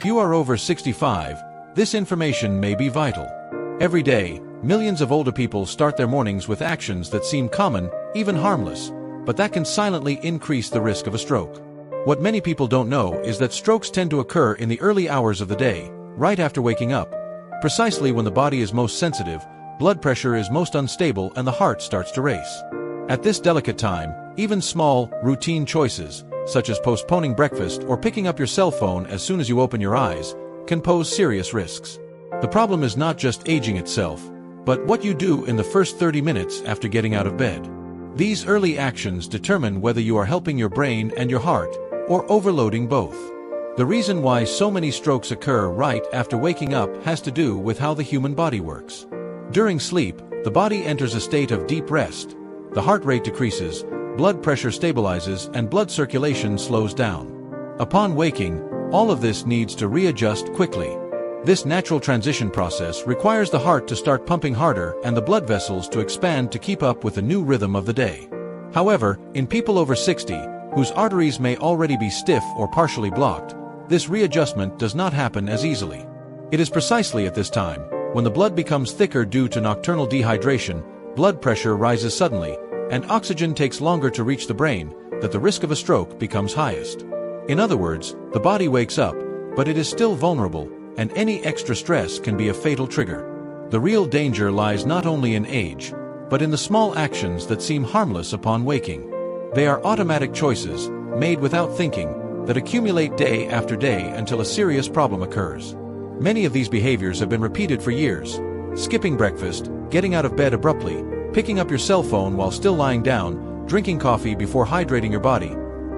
you are over 65, this information may be vital. Every day, millions of older people start their mornings with actions that seem common, even harmless, but that can silently increase the risk of a stroke. What many people don't know is that strokes tend to occur in the early hours of the day, right after waking up, precisely when the body is most sensitive, blood pressure is most unstable, and the heart starts to race. At this delicate time, even small, routine choices, such as postponing breakfast or picking up your cell phone as soon as you open your eyes, can pose serious risks. The problem is not just aging itself, but what you do in the first 30 minutes after getting out of bed. These early actions determine whether you are helping your brain and your heart, or overloading both. The reason why so many strokes occur right after waking up has to do with how the human body works. During sleep, the body enters a state of deep rest. The heart rate decreases, blood pressure stabilizes, and blood circulation slows down. Upon waking, all of this needs to readjust quickly. This natural transition process requires the heart to start pumping harder and the blood vessels to expand to keep up with the new rhythm of the day. However, in people over 60, whose arteries may already be stiff or partially blocked, this readjustment does not happen as easily. It is precisely at this time, when the blood becomes thicker due to nocturnal dehydration, blood pressure rises suddenly, and oxygen takes longer to reach the brain, that the risk of a stroke becomes highest. In other words, the body wakes up, but it is still vulnerable, and any extra stress can be a fatal trigger. The real danger lies not only in age, but in the small actions that seem harmless upon waking. They are automatic choices, made without thinking, that accumulate day after day until a serious problem occurs. Many of these behaviors have been repeated for years. Skipping breakfast, getting out of bed abruptly, picking up your cell phone while still lying down, drinking coffee before hydrating your body.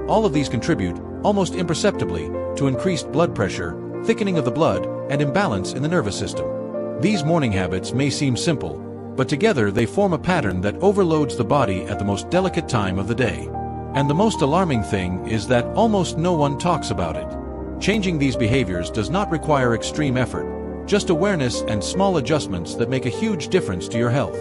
All of these contribute, almost imperceptibly, to increased blood pressure, thickening of the blood, and imbalance in the nervous system. These morning habits may seem simple, but together they form a pattern that overloads the body at the most delicate time of the day. And the most alarming thing is that almost no one talks about it. Changing these behaviors does not require extreme effort, just awareness and small adjustments that make a huge difference to your health.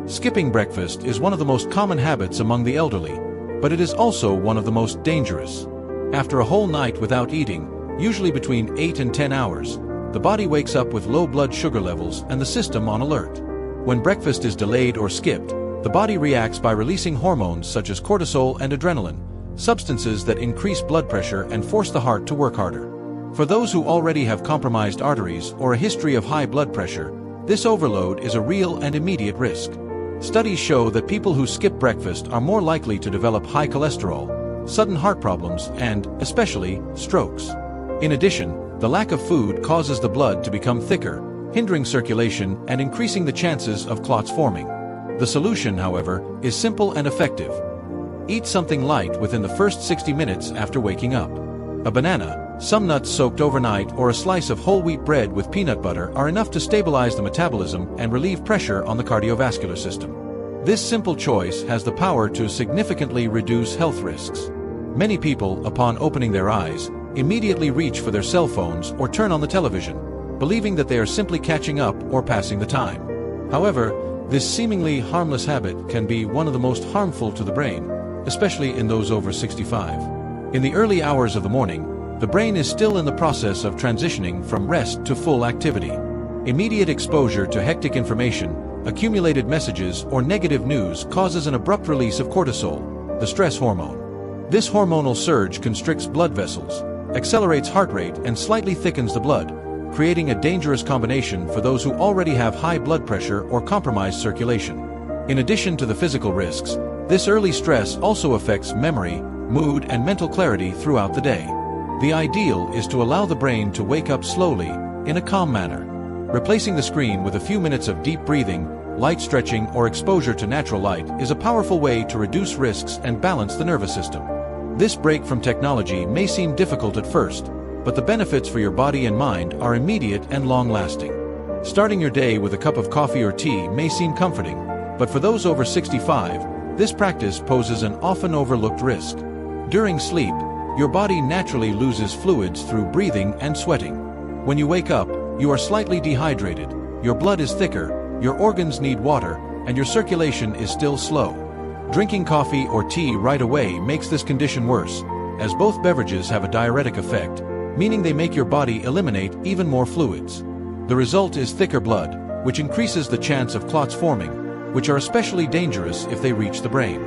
Skipping breakfast is one of the most common habits among the elderly, but it is also one of the most dangerous. After a whole night without eating, usually between 8 and 10 hours, the body wakes up with low blood sugar levels and the system on alert. When breakfast is delayed or skipped, the body reacts by releasing hormones such as cortisol and adrenaline, substances that increase blood pressure and force the heart to work harder. For those who already have compromised arteries or a history of high blood pressure, this overload is a real and immediate risk. Studies show that people who skip breakfast are more likely to develop high cholesterol, sudden heart problems, and, especially, strokes. In addition, the lack of food causes the blood to become thicker, hindering circulation and increasing the chances of clots forming. The solution, however, is simple and effective. Eat something light within the first 60 minutes after waking up. A banana, some nuts soaked overnight, or a slice of whole wheat bread with peanut butter are enough to stabilize the metabolism and relieve pressure on the cardiovascular system. This simple choice has the power to significantly reduce health risks. Many people, upon opening their eyes, immediately reach for their cell phones or turn on the television, believing that they are simply catching up or passing the time. However, this seemingly harmless habit can be one of the most harmful to the brain, especially in those over 65. In the early hours of the morning, the brain is still in the process of transitioning from rest to full activity. Immediate exposure to hectic information, accumulated messages, or negative news causes an abrupt release of cortisol, the stress hormone. This hormonal surge constricts blood vessels, accelerates heart rate, and slightly thickens the blood, creating a dangerous combination for those who already have high blood pressure or compromised circulation. In addition to the physical risks, this early stress also affects memory, mood, and mental clarity throughout the day. The ideal is to allow the brain to wake up slowly, in a calm manner. Replacing the screen with a few minutes of deep breathing, light stretching, or exposure to natural light is a powerful way to reduce risks and balance the nervous system. This break from technology may seem difficult at first, but the benefits for your body and mind are immediate and long-lasting. Starting your day with a cup of coffee or tea may seem comforting, but for those over 65, this practice poses an often overlooked risk. During sleep, your body naturally loses fluids through breathing and sweating. When you wake up, you are slightly dehydrated, your blood is thicker, your organs need water, and your circulation is still slow. Drinking coffee or tea right away makes this condition worse, as both beverages have a diuretic effect, meaning they make your body eliminate even more fluids. The result is thicker blood, which increases the chance of clots forming, which are especially dangerous if they reach the brain.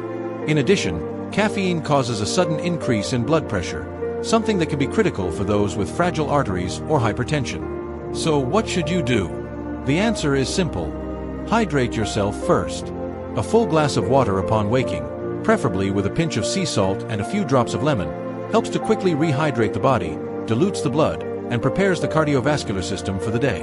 In addition, caffeine causes a sudden increase in blood pressure, something that can be critical for those with fragile arteries or hypertension. So what should you do? The answer is simple. Hydrate yourself first. A full glass of water upon waking, preferably with a pinch of sea salt and a few drops of lemon, helps to quickly rehydrate the body, dilutes the blood, and prepares the cardiovascular system for the day.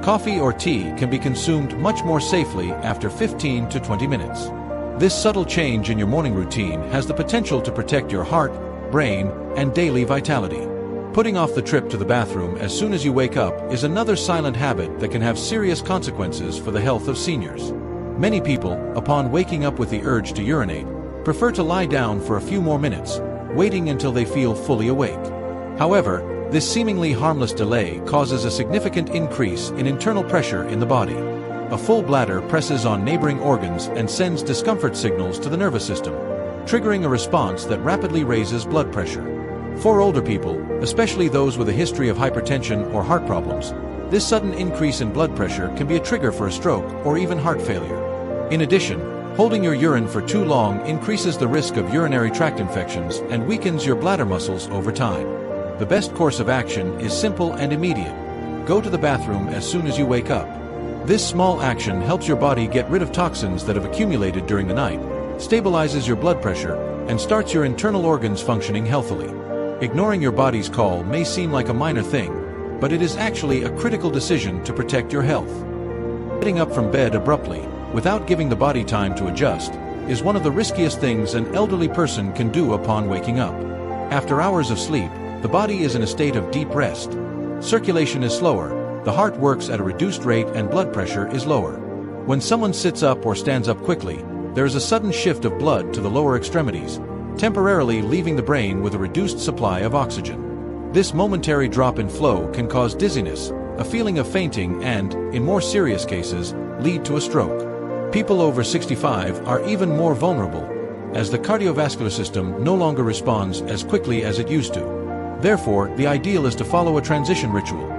Coffee or tea can be consumed much more safely after 15 to 20 minutes. This subtle change in your morning routine has the potential to protect your heart, brain, and daily vitality. Putting off the trip to the bathroom as soon as you wake up is another silent habit that can have serious consequences for the health of seniors. Many people, upon waking up with the urge to urinate, prefer to lie down for a few more minutes, waiting until they feel fully awake. However, this seemingly harmless delay causes a significant increase in internal pressure in the body. A full bladder presses on neighboring organs and sends discomfort signals to the nervous system, triggering a response that rapidly raises blood pressure. For older people, especially those with a history of hypertension or heart problems, this sudden increase in blood pressure can be a trigger for a stroke or even heart failure. In addition, holding your urine for too long increases the risk of urinary tract infections and weakens your bladder muscles over time. The best course of action is simple and immediate. Go to the bathroom as soon as you wake up. This small action helps your body get rid of toxins that have accumulated during the night, stabilizes your blood pressure, and starts your internal organs functioning healthily. Ignoring your body's call may seem like a minor thing, but it is actually a critical decision to protect your health. Getting up from bed abruptly, without giving the body time to adjust, is one of the riskiest things an elderly person can do upon waking up. After hours of sleep, the body is in a state of deep rest. Circulation is slower, the heart works at a reduced rate, and blood pressure is lower. When someone sits up or stands up quickly, there is a sudden shift of blood to the lower extremities, temporarily leaving the brain with a reduced supply of oxygen. This momentary drop in flow can cause dizziness, a feeling of fainting, and, in more serious cases, lead to a stroke. People over 65 are even more vulnerable, as the cardiovascular system no longer responds as quickly as it used to. Therefore, the ideal is to follow a transition ritual.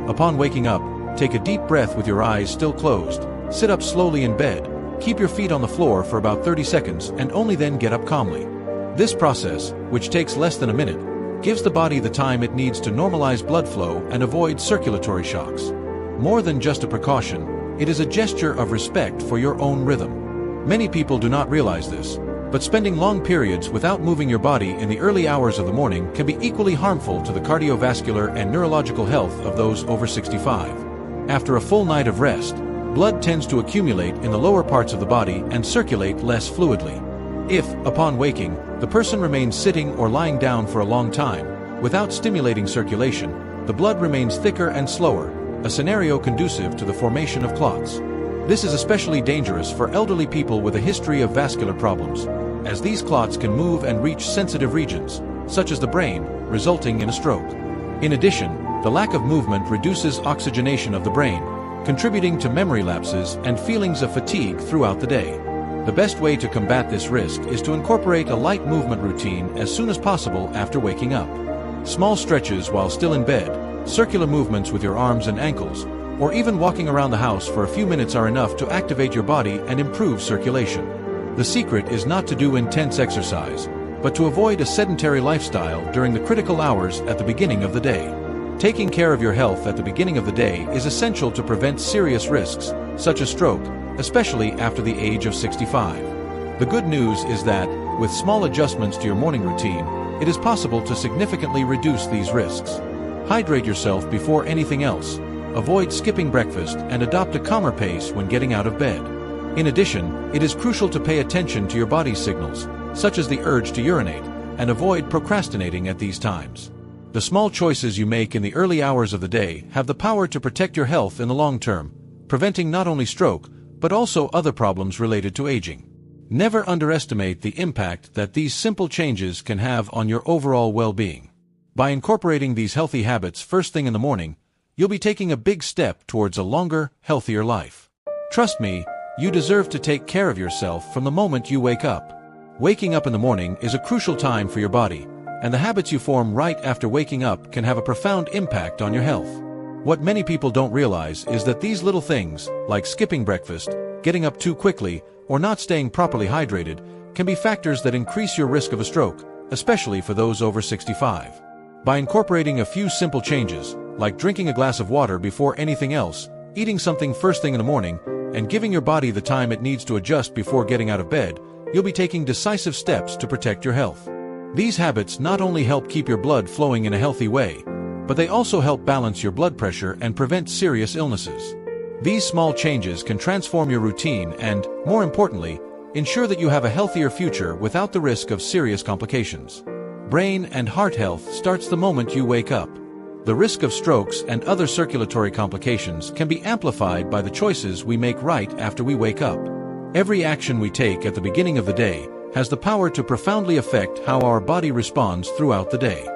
Upon waking up, take a deep breath with your eyes still closed, sit up slowly in bed, keep your feet on the floor for about 30 seconds, and only then get up calmly. This process, which takes less than a minute, gives the body the time it needs to normalize blood flow and avoid circulatory shocks. More than just a precaution, it is a gesture of respect for your own rhythm. Many people do not realize this, but spending long periods without moving your body in the early hours of the morning can be equally harmful to the cardiovascular and neurological health of those over 65. After a full night of rest, blood tends to accumulate in the lower parts of the body and circulate less fluidly. If, upon waking, the person remains sitting or lying down for a long time, without stimulating circulation, the blood remains thicker and slower, a scenario conducive to the formation of clots. This is especially dangerous for elderly people with a history of vascular problems, as these clots can move and reach sensitive regions, such as the brain, resulting in a stroke. In addition, the lack of movement reduces oxygenation of the brain, contributing to memory lapses and feelings of fatigue throughout the day. The best way to combat this risk is to incorporate a light movement routine as soon as possible after waking up. Small stretches while still in bed, circular movements with your arms and ankles, or even walking around the house for a few minutes are enough to activate your body and improve circulation. The secret is not to do intense exercise, but to avoid a sedentary lifestyle during the critical hours at the beginning of the day. Taking care of your health at the beginning of the day is essential to prevent serious risks, such as stroke, especially after the age of 65. The good news is that, with small adjustments to your morning routine, it is possible to significantly reduce these risks. Hydrate yourself before anything else. Avoid skipping breakfast and adopt a calmer pace when getting out of bed. In addition, it is crucial to pay attention to your body's signals, such as the urge to urinate, and avoid procrastinating at these times. The small choices you make in the early hours of the day have the power to protect your health in the long term, preventing not only stroke, but also other problems related to aging. Never underestimate the impact that these simple changes can have on your overall well-being. By incorporating these healthy habits first thing in the morning, you'll be taking a big step towards a longer, healthier life. Trust me, you deserve to take care of yourself from the moment you wake up. Waking up in the morning is a crucial time for your body, and the habits you form right after waking up can have a profound impact on your health. What many people don't realize is that these little things, like skipping breakfast, getting up too quickly, or not staying properly hydrated, can be factors that increase your risk of a stroke, especially for those over 65. By incorporating a few simple changes, like drinking a glass of water before anything else, eating something first thing in the morning, and giving your body the time it needs to adjust before getting out of bed, you'll be taking decisive steps to protect your health. These habits not only help keep your blood flowing in a healthy way, but they also help balance your blood pressure and prevent serious illnesses. These small changes can transform your routine and, more importantly, ensure that you have a healthier future without the risk of serious complications. Brain and heart health starts the moment you wake up. The risk of strokes and other circulatory complications can be amplified by the choices we make right after we wake up. Every action we take at the beginning of the day has the power to profoundly affect how our body responds throughout the day.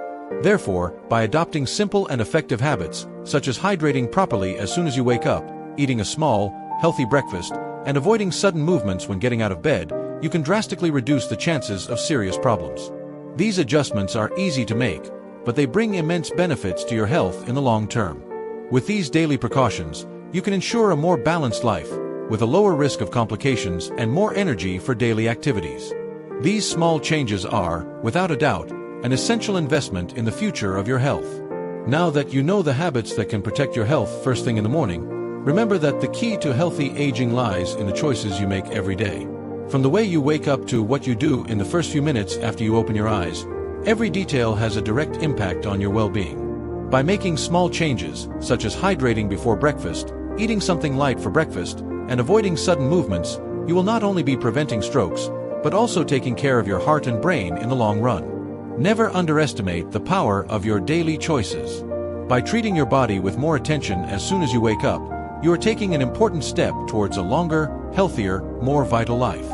Therefore, by adopting simple and effective habits, such as hydrating properly as soon as you wake up, eating a small, healthy breakfast, and avoiding sudden movements when getting out of bed, you can drastically reduce the chances of serious problems. These adjustments are easy to make, but they bring immense benefits to your health in the long term. With these daily precautions, you can ensure a more balanced life, with a lower risk of complications and more energy for daily activities. These small changes are, without a doubt, an essential investment in the future of your health. Now that you know the habits that can protect your health first thing in the morning, remember that the key to healthy aging lies in the choices you make every day. From the way you wake up to what you do in the first few minutes after you open your eyes, every detail has a direct impact on your well-being. By making small changes, such as hydrating before breakfast, eating something light for breakfast, and avoiding sudden movements, you will not only be preventing strokes, but also taking care of your heart and brain in the long run. Never underestimate the power of your daily choices. By treating your body with more attention as soon as you wake up, you are taking an important step towards a longer, healthier, more vital life.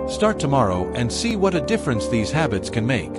Start tomorrow and see what a difference these habits can make.